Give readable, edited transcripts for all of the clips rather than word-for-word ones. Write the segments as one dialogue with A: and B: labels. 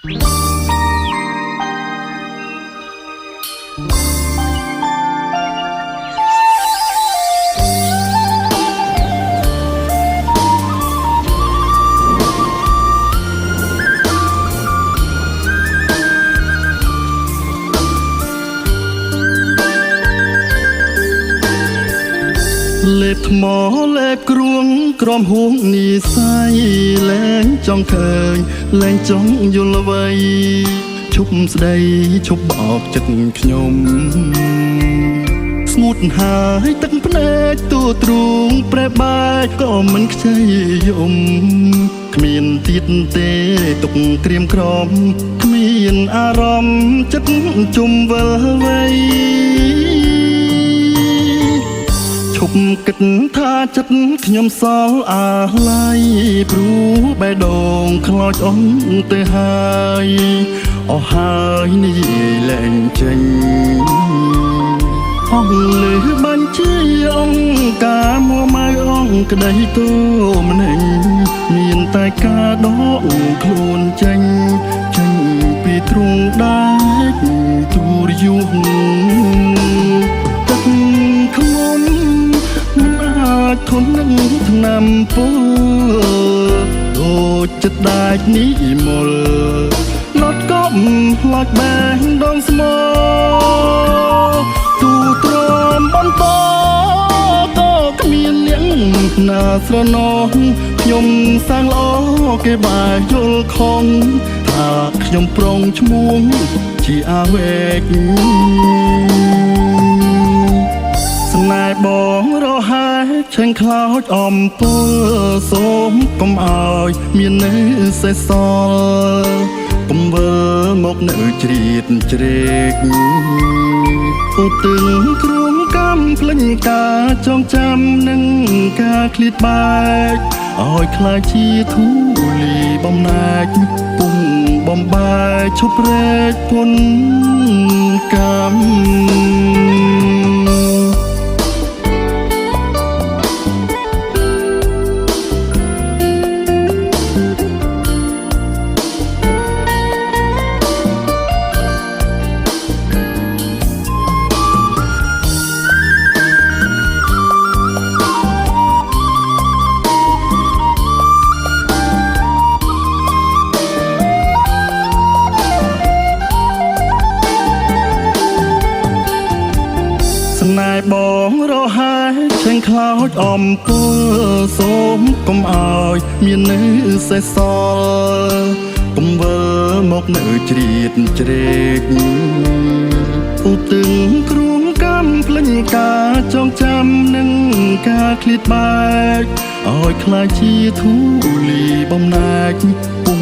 A: លេបថ្មលេបគ្រួងក្រំហួងនីស័យលែងចង់ឃើញលែងចង់យល់អ្វីឈប់ស្ដីឈប់បោកចិត្តខ្ញុំស្ងួតហើយទឹកភ្នែកទូទ្រូងប្រែបែកក៏មិនខ្ចីយំគ្មានទៀតទេទុកក្រៀមក្រំគ្មានអារម្មណ៍ចិត្តជុំវិលវ័យឈប់គិតថាចិត្តខ្ញុំសល់អាឡ័យព្រោះបេះដូងខ្លោចអស់ទៅហើយអស់ហើយនិយាយលែងចេញអស់លើបញ្ជាអង្គការមួម៉ៅអង្គក្តីតូម្នេញមានតែការដកខ្លួនចេញពីទ្រូងដែកទូរយុទ្ធទឹកខ្ញុំអាចធន់នឹងថ្នាំពុលដូចចិត្តដាច់នេះមុលលត់កប់ផ្លាច់បែងដងស្មោទូទ្រាំបន្តក៏គ្មានអ្នកណាស្រណោះខ្ញុំសាំងល្អគេបែរយល់ខំថាខ្ញុំប្រុងឈ្មោះជាអាវែកស្នេហ៍បងរហែឆេងខ្លោចអំពើសូមកុំឲ្យមាននៅសេះសល់កុំវិលមកនៅជ្រៀតជ្រែកឧទិសគ្រួងកម្មភ្លេចការចងចាំនិងការឃ្លាតបែកឲ្យខ្លាចជាធូលីបំណាច់ពុំបំបែកឈប់រែកពុនកម្មស្នេហ៍បងរហែឆេងខ្លោចអំពើសូមកុំឲ្យមាននៅសេះសល់កុំវិលមកនៅជ្រៀតជ្រែកឧទិសគ្រួងកម្មភ្លេចការចងចាំនិងការឃ្លាតបែកឲ្យខ្លាចជាធូលីបំណាច់ពុំ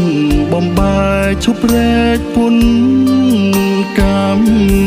A: បំបែកឈប់រែកពុនកម្ម